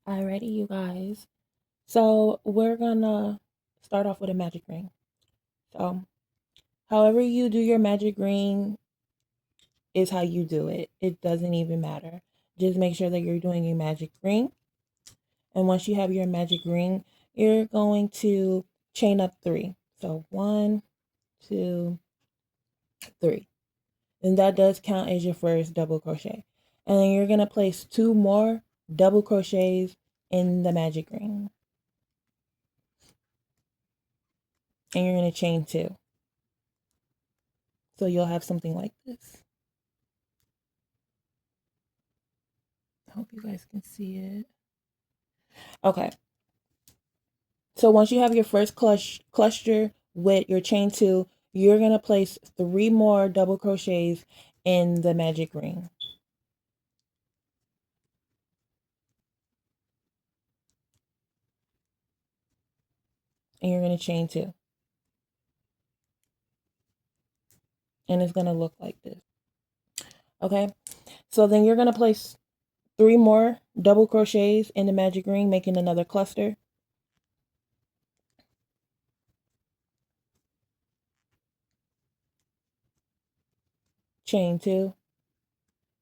Alrighty, you guys. So we're gonna start off with a magic ring. So however you do your magic ring is how you do it. It doesn't even matter. Just make sure that you're doing a magic ring. And once you have your magic ring, you're going to chain up 3. So 1, 2, 3. And that does count as your first double crochet. And then you're gonna place 2 more double crochets in the magic ring. And you're gonna chain 2. So you'll have something like this. I hope you guys can see it. Okay. So once you have your first cluster with your chain 2, you're going to place 3 more double crochets in the magic ring. And you're going to chain 2. And it's going to look like this. Okay. So then you're going to place 3 more double crochets in the magic ring, making another cluster. Chain 2.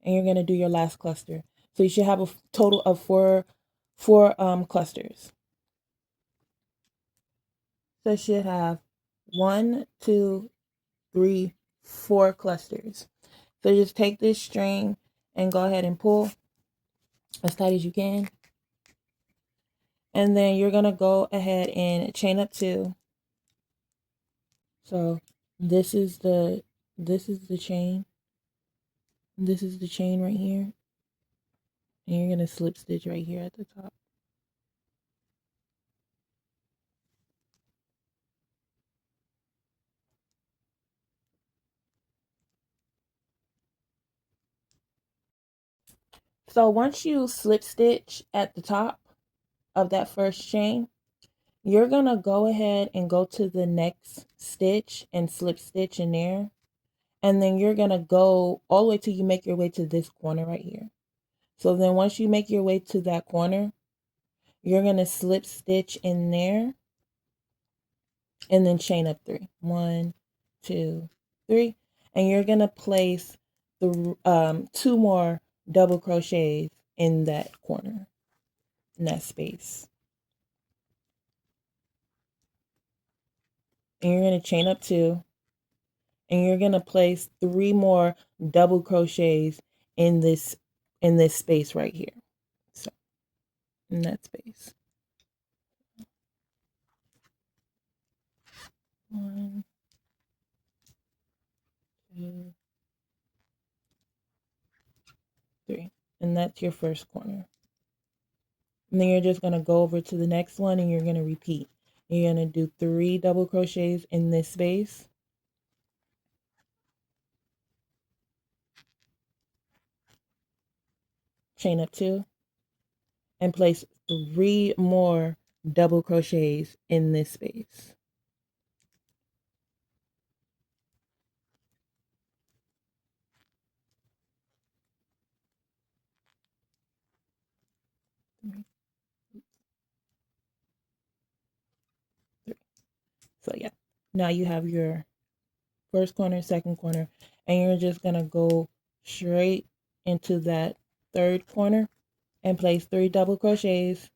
And you're going to do your last cluster. So you should have a total of four clusters. So you should have 1, 2, 3, 4 clusters. So just take this string and go ahead and pull as tight as you can. And then you're going to go ahead and chain up 2. So this is the chain. This is the chain right here. And you're going to slip stitch right here at the top. So once you slip stitch at the top of that first chain, you're going to go ahead and go to the next stitch and slip stitch in there. And then you're going to go all the way till you make your way to this corner right here. So then once you make your way to that corner, you're going to slip stitch in there and then chain up 3. 1, 2, 3. And you're going to place the 2 more double crochets in that corner, in that space. And you're going to chain up 2. And you're going to place 3 more double crochets in this space right here. So in that space. 1, 2, 3. And that's your first corner. And then you're just going to go over to the next one and you're going to repeat. You're going to do 3 double crochets in this space. Chain up 2. And place 3 more double crochets in this space. So yeah, now you have your first corner, second corner, and you're just going to go straight into that third corner and place 3 double crochets,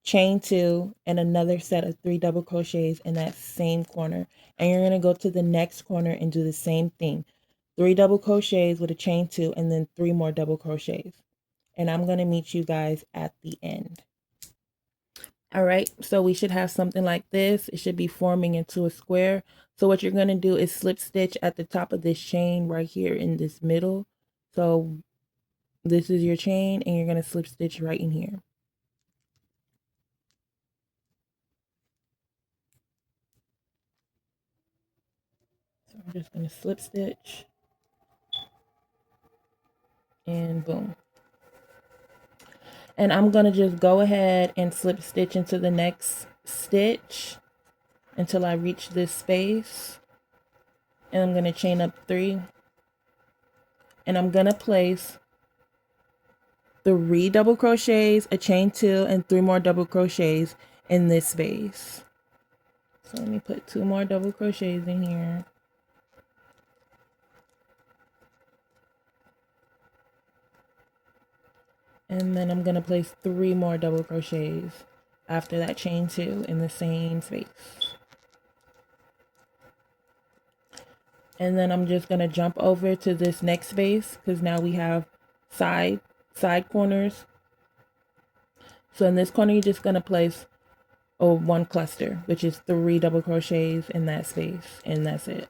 chain 2, and another set of 3 double crochets in that same corner. And you're going to go to the next corner and do the same thing. 3 double crochets with a chain 2 and then 3 more double crochets. And I'm going to meet you guys at the end. All right, so we should have something like this. It should be forming into a square. So what you're going to do is slip stitch at the top of this chain right here in this middle. So this is your chain and you're going to slip stitch right in here. So I'm just going to slip stitch and boom. And I'm going to just go ahead and slip stitch into the next stitch until I reach this space. And I'm going to chain up 3. And I'm going to place 3 double crochets, a chain 2, and 3 more double crochets in this space. So let me put 2 more double crochets in here. And then I'm going to place 3 more double crochets after that chain 2 in the same space. And then I'm just going to jump over to this next space because now we have side corners. So in this corner, you're just going to place one cluster, which is 3 double crochets in that space, and that's it.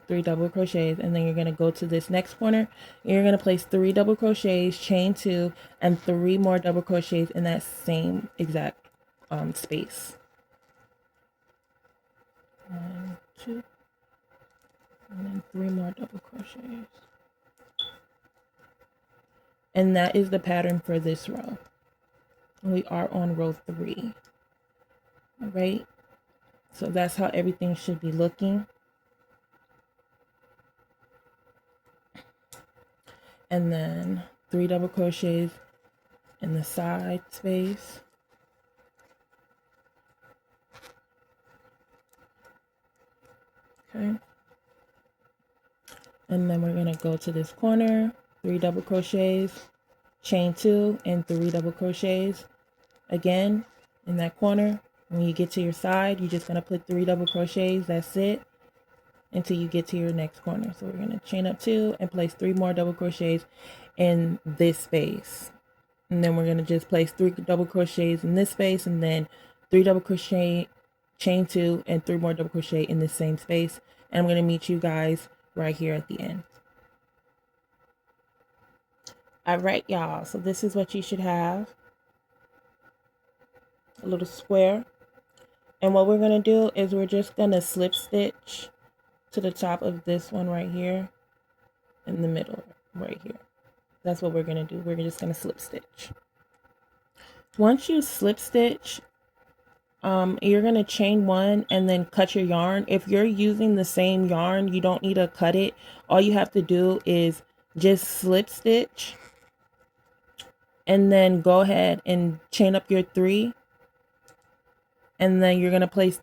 3 double crochets, and then you're going to go to this next corner and you're going to place 3 double crochets, chain 2, and 3 more double crochets in that same exact space. 1, 2, and then 3 more double crochets. And that is the pattern for this row. We are on row 3. All right, so that's how everything should be looking. And then 3 double crochets in the side space. Okay. And then we're going to go to this corner, 3 double crochets, chain 2, and 3 double crochets. Again, in that corner, when you get to your side, you're just going to put 3 double crochets. That's it, until you get to your next corner. So we're going to chain up 2 and place 3 more double crochets in this space. And then we're going to just place 3 double crochets in this space, and then 3 double crochet, chain 2, and 3 more double crochet in the same space. And I'm going to meet you guys right here at the end. All right, y'all, so this is what you should have. A little square. And what we're going to do is we're just going to slip stitch to the top of this one right here, in the middle right here. That's what we're going to do. We're just going to slip stitch. Once you slip stitch, you're going to chain 1 and then cut your yarn. If you're using the same yarn, you don't need to cut it. All you have to do is just slip stitch and then go ahead and chain up your 3, and then you're going to place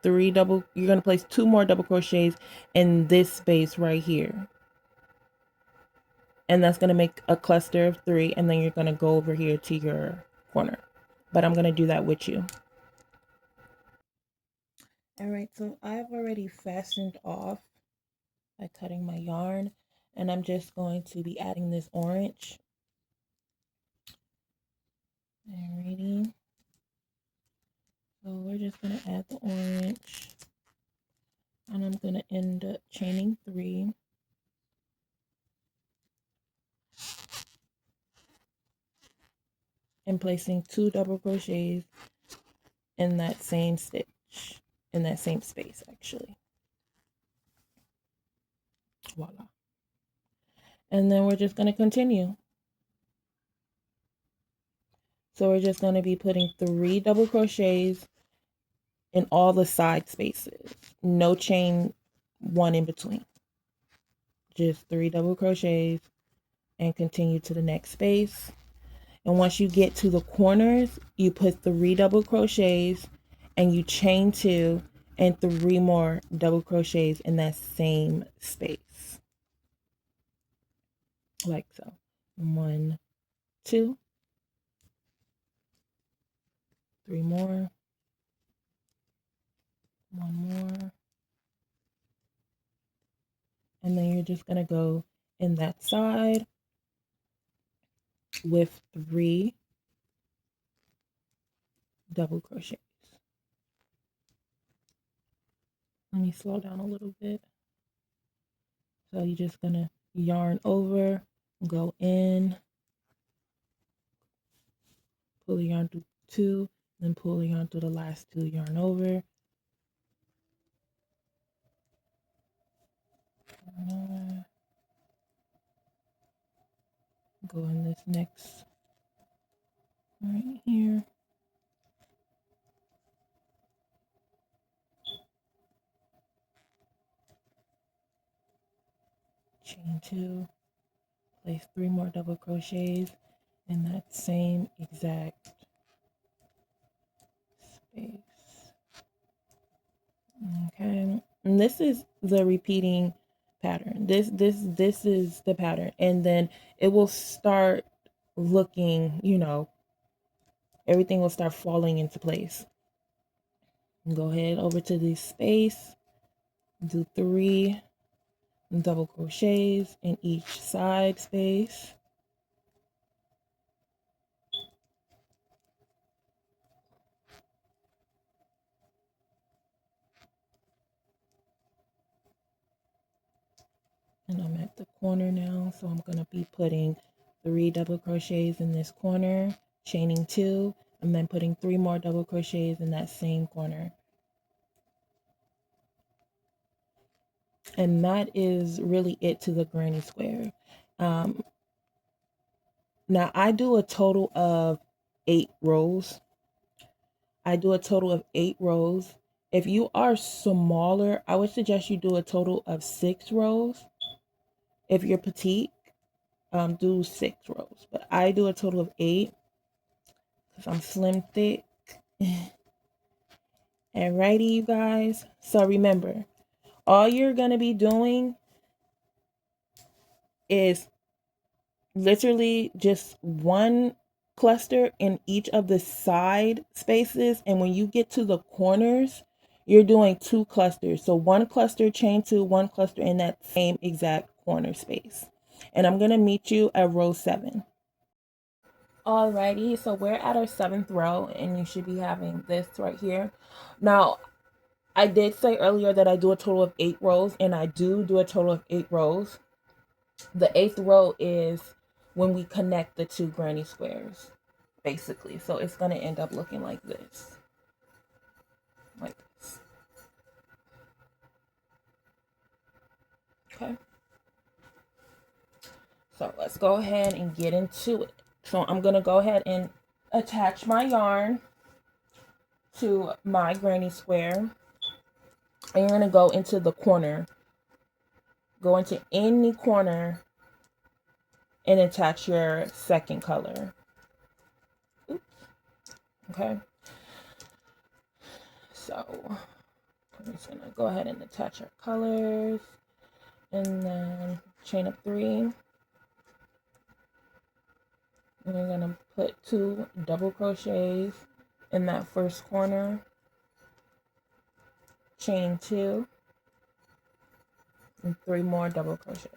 2 more double crochets in this space right here, and that's going to make a cluster of 3, and then you're going to go over here to your corner, but I'm going to do that with you. All right, so I've already fastened off by cutting my yarn, and I'm just going to be adding this orange. Alrighty, so we're just going to add the orange, and I'm going to end up chaining 3. And placing 2 double crochets in that same stitch, in that same space actually. Voila. And then we're just going to continue. So we're just going to be putting 3 double crochets in all the side spaces. No chain 1 in between. Just 3 double crochets and continue to the next space. And once you get to the corners, you put 3 double crochets and you chain 2 and 3 more double crochets in that same space. Like so. 1, 2, 3 more, 1 more, and then you're just going to go in that side with 3 double crochets. Let me slow down a little bit. So you're just going to yarn over, go in, pull the yarn through 2, then pull the yarn through the last 2, yarn over. Go in this next right here. Chain 2, place 3 more double crochets in that same exact space. Okay, and this is the repeating pattern. This is the pattern, and then it will start looking, you know, everything will start falling into place. Go ahead over to this space, do 3 double crochets in each side space. And I'm at the corner now, so I'm going to be putting 3 double crochets in this corner, chaining 2, and then putting 3 more double crochets in that same corner. And that is really it to the granny square. Now I do a total of 8 rows. I do a total of 8 rows. If you are smaller, I would suggest you do a total of 6 rows. If you're petite, do 6 rows. But I do a total of 8 because I'm slim thick. Alrighty, you guys. So remember, all you're going to be doing is literally just one cluster in each of the side spaces, and when you get to the corners, you're doing 2 clusters. So 1 cluster, chain 2, 1 cluster in that same exact corner space. And I'm going to meet you at row 7. Alrighty, so we're at our 7th row, and you should be having this right here. Now, I did say earlier that I do a total of 8 rows, and I do a total of 8 rows. The 8th row is when we connect the 2 granny squares, basically. So it's going to end up looking like this. Like this. Okay. So let's go ahead and get into it. So I'm going to go ahead and attach my yarn to my granny square. And you're going to go into the corner. Go into any corner and attach your second color. Oops. Okay. So I'm just going to go ahead and attach our colors. And then chain up 3. And we're going to put 2 double crochets in that first corner, chain 2, and 3 more double crochets.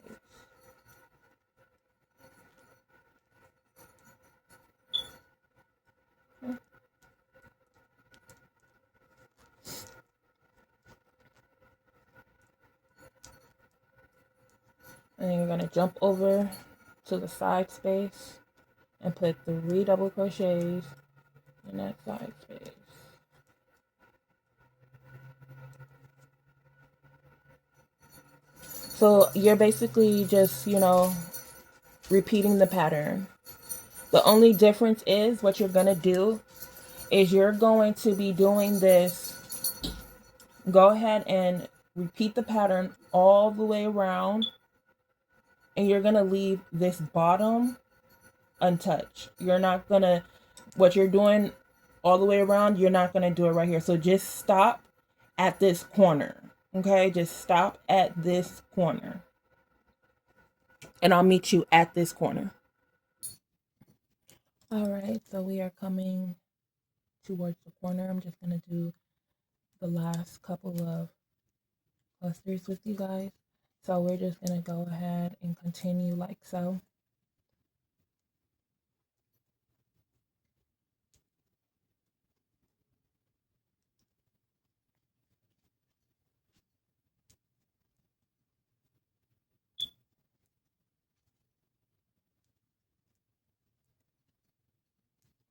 Okay. And then you're going to jump over to the side space and put 3 double crochets in that side space. So you're basically just, you know, repeating the pattern. The only difference is what you're going to do is you're going to be doing this. Go ahead and repeat the pattern all the way around. And you're going to leave this bottom untouched. You're not going to, what you're doing all the way around, you're not going to do it right here. So just stop at this corner. Okay, just stop at this corner. And I'll meet you at this corner. All right, so we are coming towards the corner. I'm just going to do the last couple of clusters with you guys. So we're just going to go ahead and continue like so.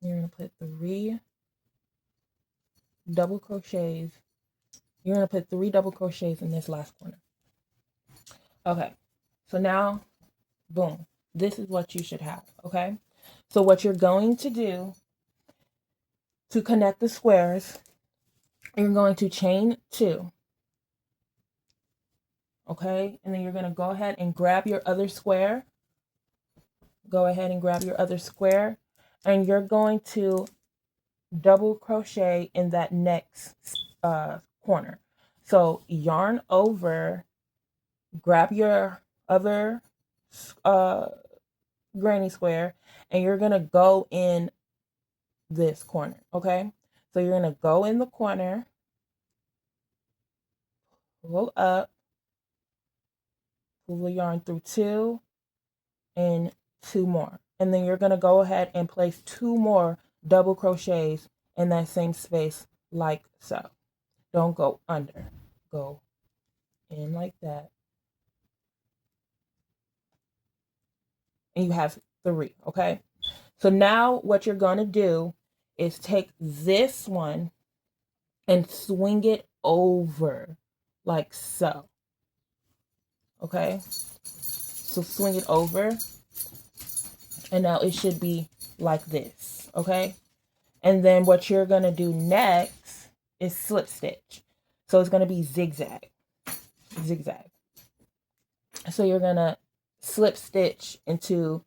You're going to put 3 double crochets. You're going to put 3 double crochets in this last corner. Okay, so now, boom, this is what you should have, okay? So what you're going to do to connect the squares, you're going to chain 2, okay? And then you're going to go ahead and grab your other square go ahead and grab your other square, and you're going to double crochet in that next corner. So yarn over, grab your other granny square, and you're going to go in this corner, okay? So you're going to go in the corner, pull up, pull the yarn through 2 and 2 more. And then you're going to go ahead and place 2 more double crochets in that same space like so. Don't go under. Go in like that. And you have 3, okay? So now what you're going to do is take this one and swing it over like so. Okay? So swing it over. And now it should be like this, okay? And then what you're going to do next is slip stitch. So it's going to be zigzag. Zigzag. So you're going to slip stitch into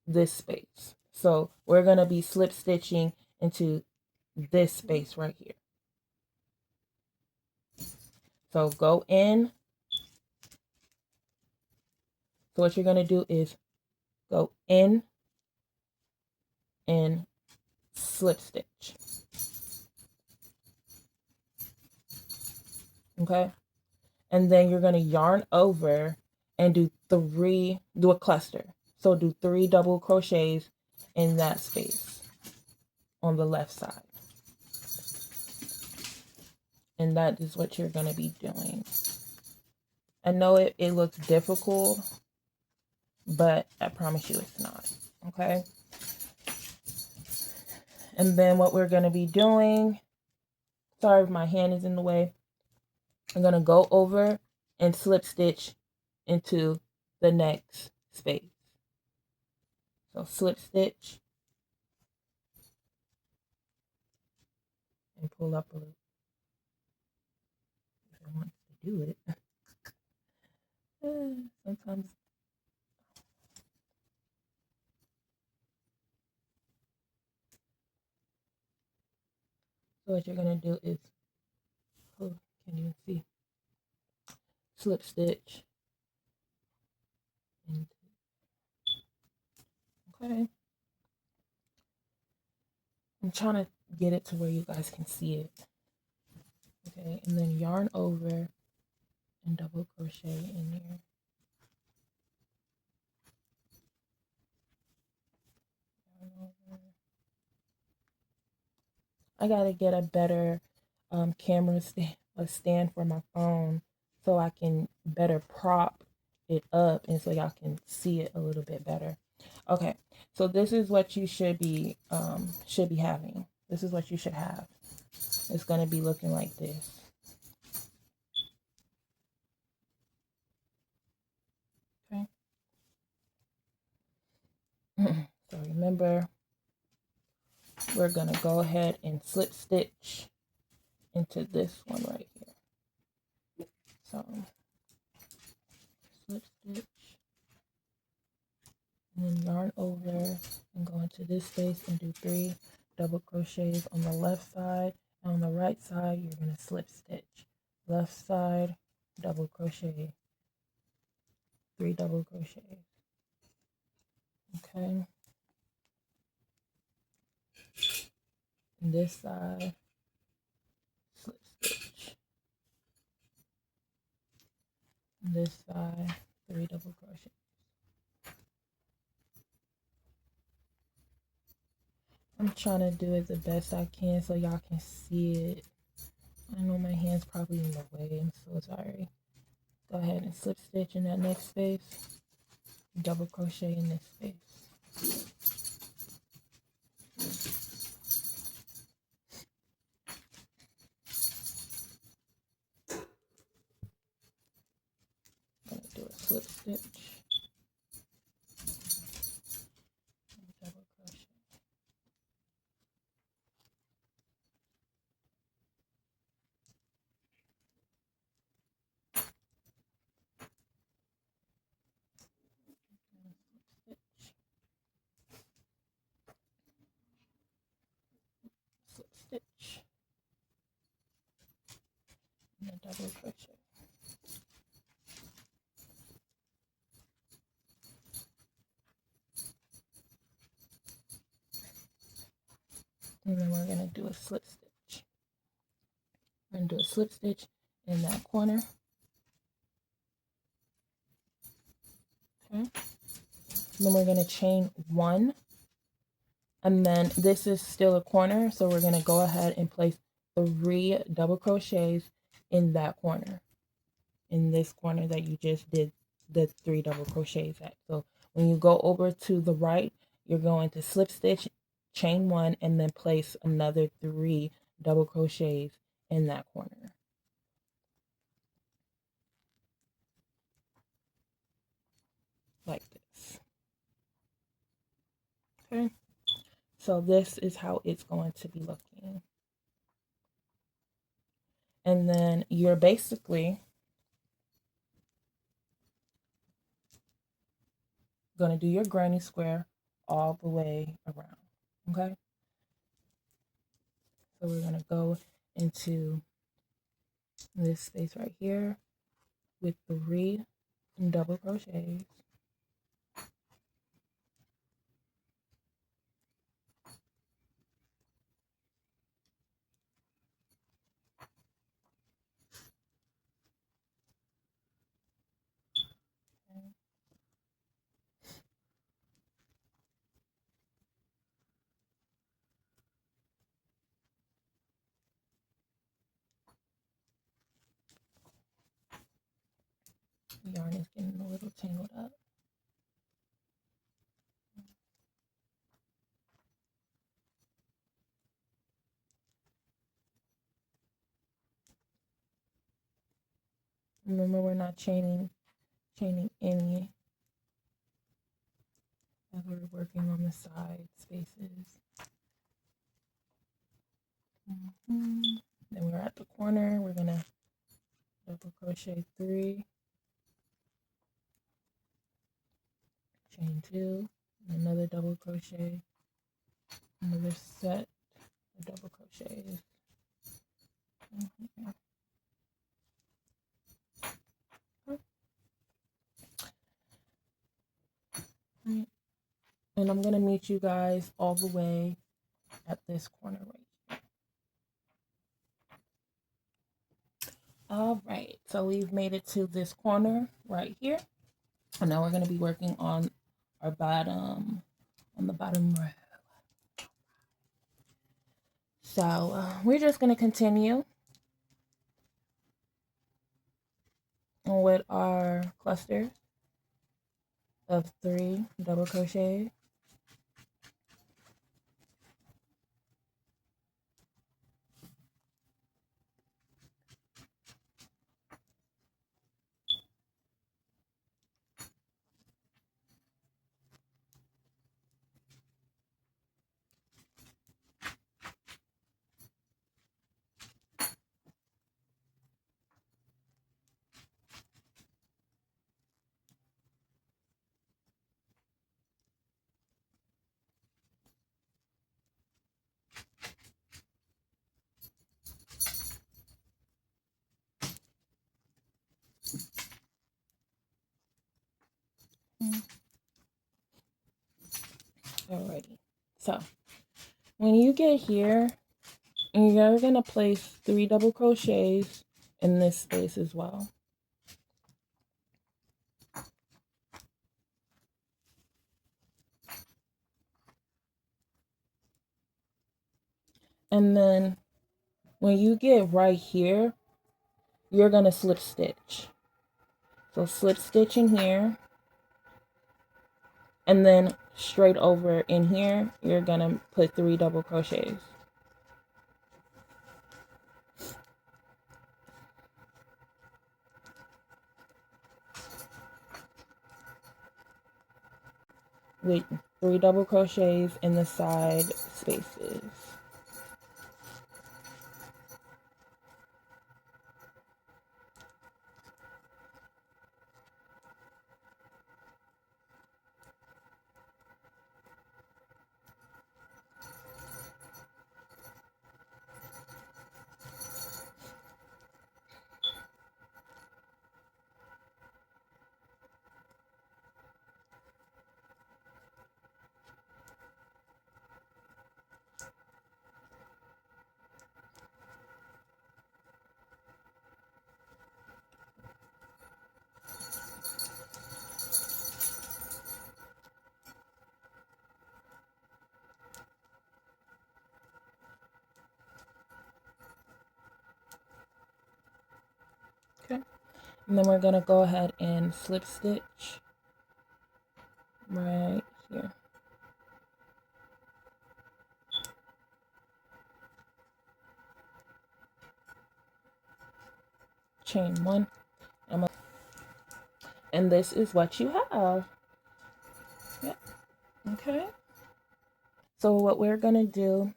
this space. So we're going to be slip stitching into this space right here. So go in. So what you're going to do is go in and slip stitch. Okay? And then you're going to yarn over and do a cluster. So do 3 double crochets in that space on the left side. And that is what you're going to be doing. I know it looks difficult, but I promise you it's not. Okay? And then what we're going to be doing, sorry if my hand is in the way, I'm going to go over and slip stitch into the next space. So slip stitch and pull up a little if I want to do it. Sometimes so what you're going to do is, oh, can't even see, slip stitch. Okay. I'm trying to get it to where you guys can see it. Okay, and then yarn over and double crochet in here. I gotta get a better camera stand for my phone so I can better prop it up and so y'all can see it a little bit better. Okay, so this is what you should be having. This is what you should have. It's gonna be looking like this. Okay. So remember, we're gonna go ahead and slip stitch into this one right here. So slip stitch and then yarn over and go into this space and do 3 double crochets on the left side, and on the right side you're going to slip stitch. Left side, double crochet, 3 double crochets. Okay. And this side, slip stitch. And this side, 3 double crochet. I'm trying to do it the best I can so y'all can see it. I know my hand's probably in the way. I'm so sorry. Go ahead and slip stitch in that next space. Double crochet in this space. I'm going to do a slip stitch. Double crochet. double crochet. And then we're going to do a slip stitch. We're going to do a slip stitch in that corner. Okay. And then we're going to chain 1. And then this is still a corner, so we're going to go ahead and place 3 double crochets in that corner. In this corner that you just did the 3 double crochets at. So when you go over to the right, you're going to slip stitch, chain 1, and then place another 3 double crochets in that corner. Like this. Okay. So this is how it's going to be looking. And then you're basically going to do your granny square all the way around. Okay. So we're going to go into this space right here with 3 double crochets. The yarn is getting a little tangled up. Remember, we're not chaining any as we're working on the side spaces. Then we're at the corner. We're gonna double crochet 3, chain 2, another double crochet, another set of double crochets. And I'm gonna meet you guys all the way at this corner right here. All right, so we've made it to this corner right here, and now we're going to be working on our bottom, on the bottom row. So we're just going to continue with our cluster of 3 double crochet. Alrighty, so when you get here, you're going to place 3 double crochets in this space as well. And then when you get right here, you're going to slip stitch. So slip stitch in here, and then straight over in here, you're going to put 3 double crochets. With 3 double crochets in the side spaces. And then we're going to go ahead and slip stitch right here. Chain 1. And this is what you have. Yep. Okay. So what we're going to do,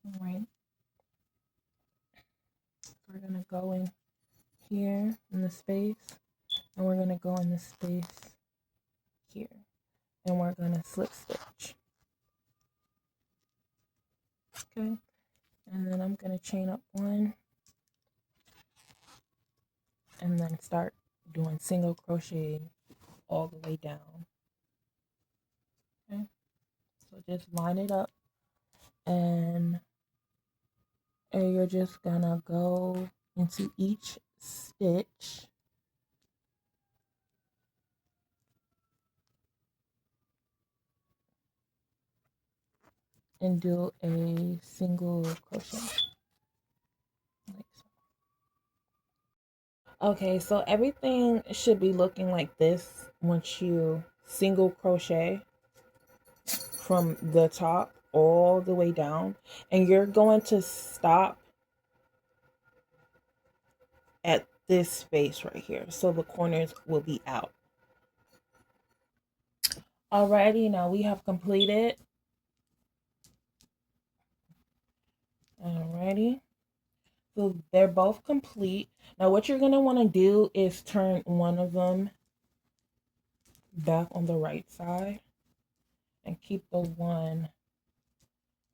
all right, we're going to go in here in the space, and we're going to go in the space here, and we're going to slip stitch. Okay. And then I'm going to chain up 1 and then start doing single crochet all the way down. Okay. So just line it up, and you're just gonna go into each stitch and do a single crochet like so. Okay, so everything should be looking like this once you single crochet from the top all the way down, and you're going to stop at this space right here, so the corners will be out. Alrighty, now we have completed. Alrighty, so they're both complete. Now what you're going to want to do is turn one of them back on the right side and keep the one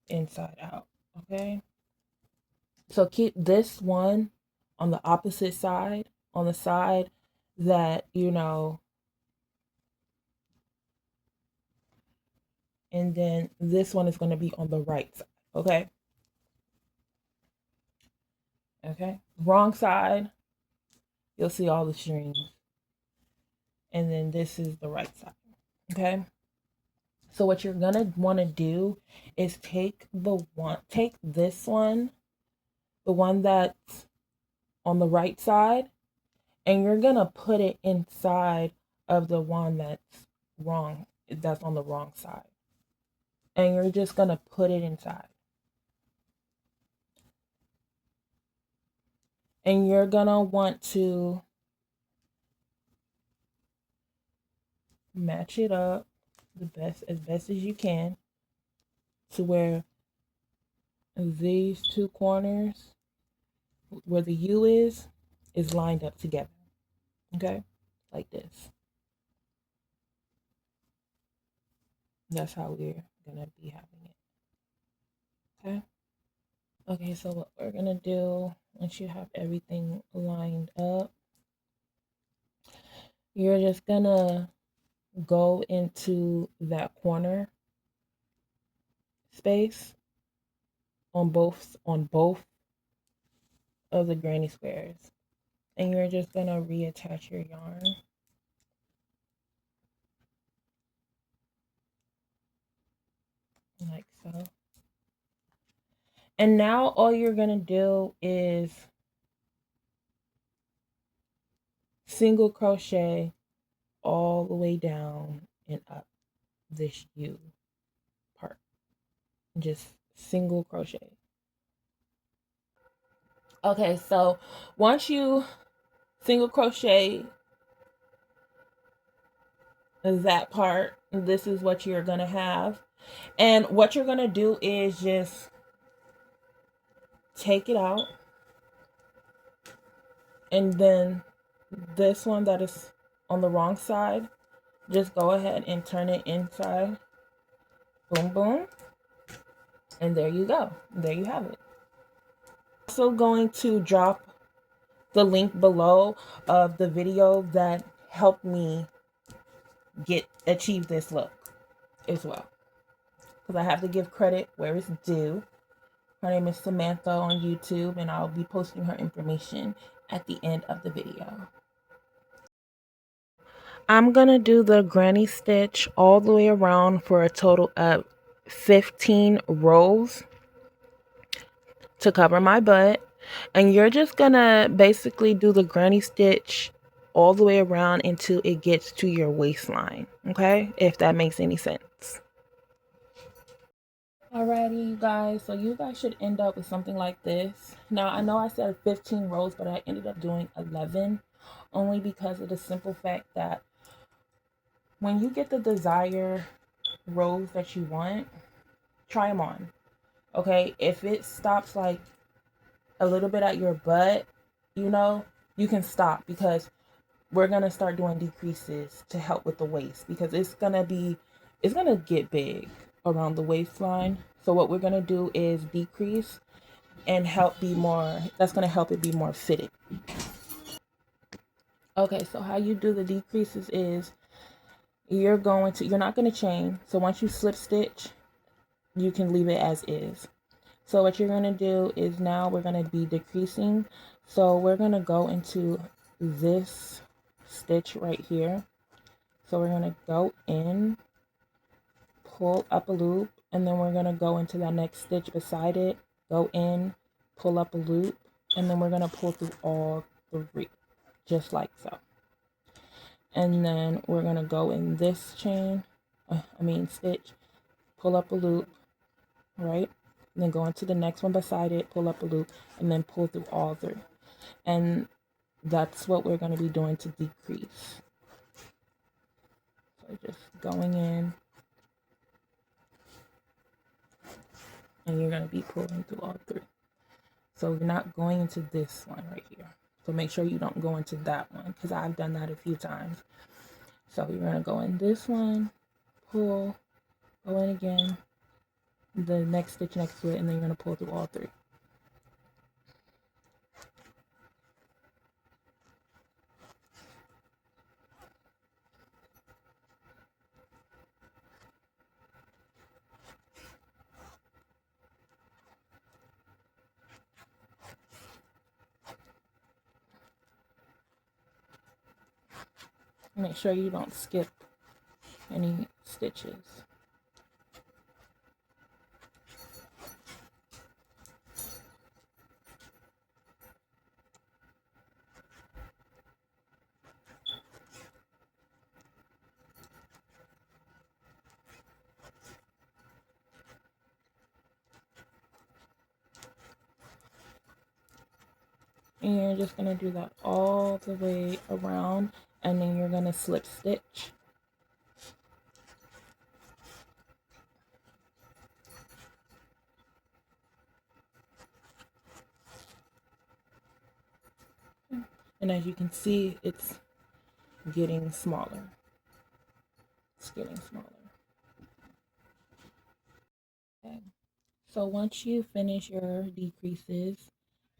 inside out. Okay, so keep this one on the opposite side, on the side that you know, and then this one is going to be on the right side. Okay, okay, wrong side, you'll see all the strings, and then this is the right side. Okay, so what you're gonna want to do is take this one, the one that's on the right side, and you're gonna put it inside of the one that's on the wrong side, and you're just gonna put it inside, and you're gonna want to match it up as best as you can to where these two corners where the U is lined up together. Okay, like this. That's how we're gonna be having it. Okay. Okay, so what we're gonna do, once you have everything lined up, you're just gonna go into that corner space on both of the granny squares, and you're just gonna reattach your yarn like so. And now all you're gonna do is single crochet all the way down and up this U part. Just single crochet. Okay, so once you single crochet that part, this is what you're gonna have. And what you're gonna do is just take it out, and then this one that is on the wrong side, just go ahead and turn it inside. Boom, boom. And there you go. There you have it. Also going to drop the link below of the video that helped me achieve this look as well, because I have to give credit where it's due. Her name is Samantha on YouTube, and I'll be posting her information at the end of the video. I'm gonna do the granny stitch all the way around for a total of 15 rows. to cover my butt. And you're just gonna basically do the granny stitch all the way around until it gets to your waistline, okay? If that makes any sense. Alrighty, you guys, so you guys should end up with something like this. Now, I know I said 15 rows, but I ended up doing 11, only because of the simple fact that when you get the desired rows that you want, try them on, okay? If it stops like a little bit at your butt, you know, you can stop, because we're gonna start doing decreases to help with the waist, because it's gonna get big around the waistline. So what we're gonna do is decrease and help be more, that's gonna help it be more fitted. Okay, so how you do the decreases is you're not gonna chain. So once you slip stitch, you can leave it as is. So what you're gonna do is now we're gonna be decreasing. So we're gonna go into this stitch right here. So we're gonna go in, pull up a loop, and then we're gonna go into that next stitch beside it, go in, pull up a loop, and then we're gonna pull through all three, just like so. And then we're gonna go in this stitch, pull up a loop, right? And then go into the next one beside it, pull up a loop, and then pull through all three. And that's what we're gonna be doing to decrease. So just going in, and you're gonna be pulling through all three. So you're not going into this one right here. So make sure you don't go into that one, because I've done that a few times. So you're gonna go in this one, pull, go in again, the next stitch next to it, and then you're gonna pull through all three. Make sure you don't skip any stitches. And you're just going to do that all the way around, and then you're going to slip stitch. And as you can see, it's getting smaller. It's getting smaller. Okay. So once you finish your decreases,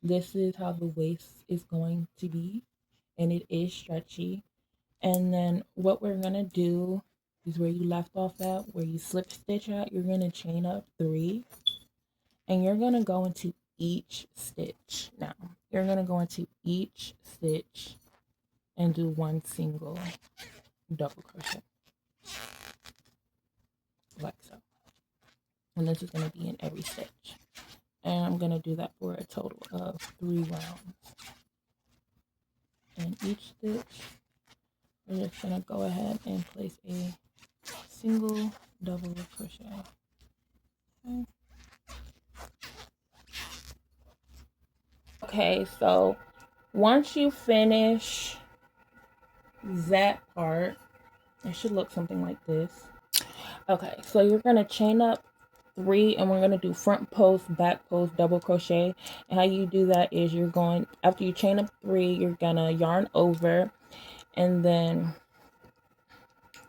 this is how the waist is going to be, and it is stretchy. And then what we're gonna do is where you left off at, where you slip stitch at, you're gonna chain up 3, and you're gonna go into each stitch. Now you're gonna go into each stitch and do 1 single double crochet, like so. And this is gonna be in every stitch. And I'm gonna do that for a total of 3 rounds. And each stitch, we're just gonna go ahead and place a single double crochet. Okay. Okay, so once you finish that part, it should look something like this. Okay, so you're gonna chain up 3, and we're gonna do front post, back post, double crochet. And how you do that is you're going, after you chain up 3, you're gonna yarn over, and then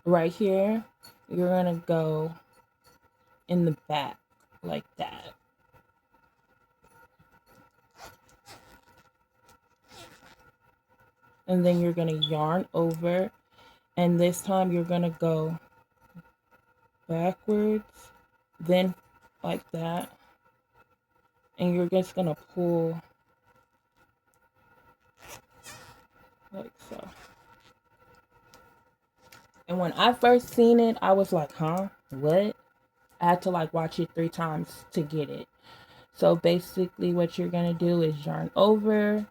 right here you're gonna go in the back like that. And then you're gonna yarn over, and this time you're gonna go backwards, then like that, and you're just gonna pull like so. And when I first seen it, I was like, huh, what? I had to like watch it 3 times to get it. So basically what you're going to do is yarn over,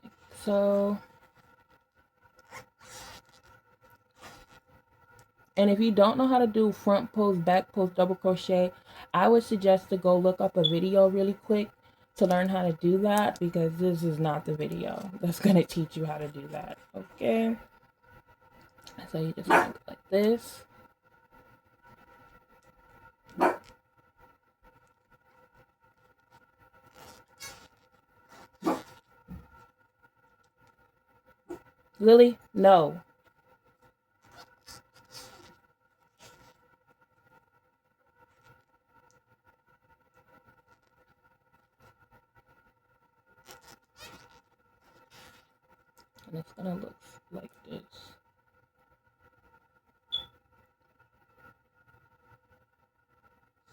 like so. And if you don't know how to do front post, back post, double crochet, I would suggest to go look up a video really quick to learn how to do that, because this is not the video that's going to teach you how to do that. Okay. So you just want to go like this. Lily, no. And it's going to look like this.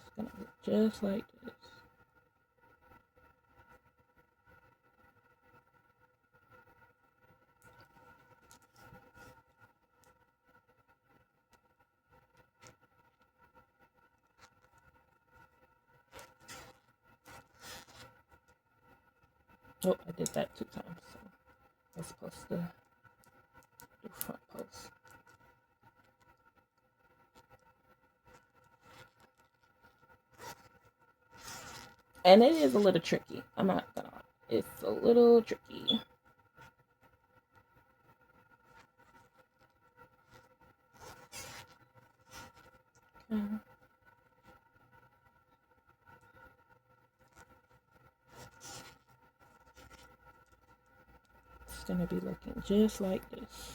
It's going to look just like this. Oh, I did that 2 times. So I was supposed to do front post. And it is a little tricky. I'm not gonna lie. It's a little tricky. Okay. It's gonna be looking just like this.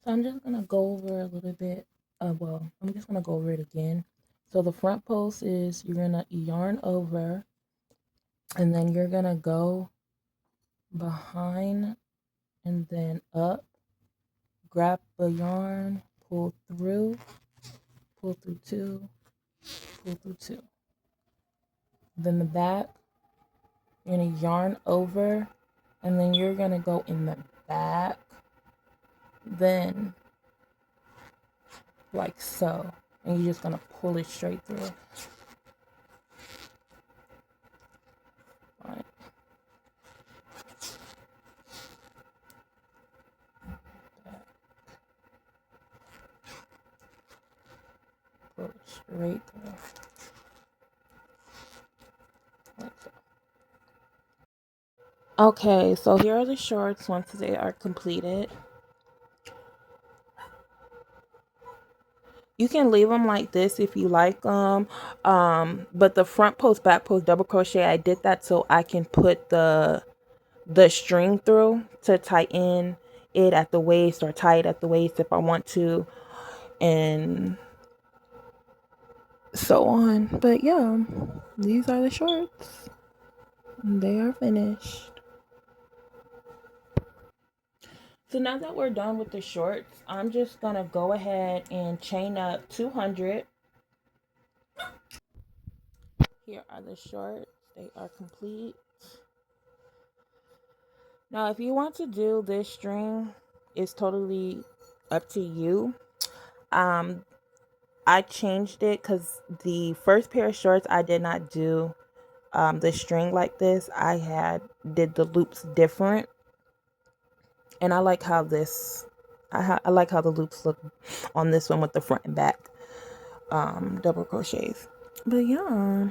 So I'm just gonna go over a little bit. Well, I'm just gonna go over it again. So the front post is you're gonna yarn over, and then you're gonna go behind and then up, grab the yarn, pull through 2, pull through 2. Then the back, you're gonna yarn over, and then you're gonna go in the back, then like so, and you're just gonna pull it straight through. Right. Pull it straight through. Like so. Okay, so here are the shorts once they are completed. You can leave them like this if you like them, but the front post, back post, double crochet, I did that so I can put the string through to tighten it at the waist, or tie it at the waist if I want to, and so on. But yeah, these are the shorts. They are finished. So now that we're done with the shorts, I'm just gonna go ahead and chain up 200. Here are the shorts. They are complete. Now, if you want to do this string, it's totally up to you. I changed it because the first pair of shorts I did not do the string like this. I did the loops different, and I like how this. I like how the loops look on this one with the front and back double crochets. But yeah.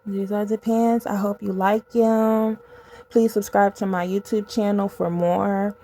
These are the pants. I hope you like them. Please subscribe to my YouTube channel for more.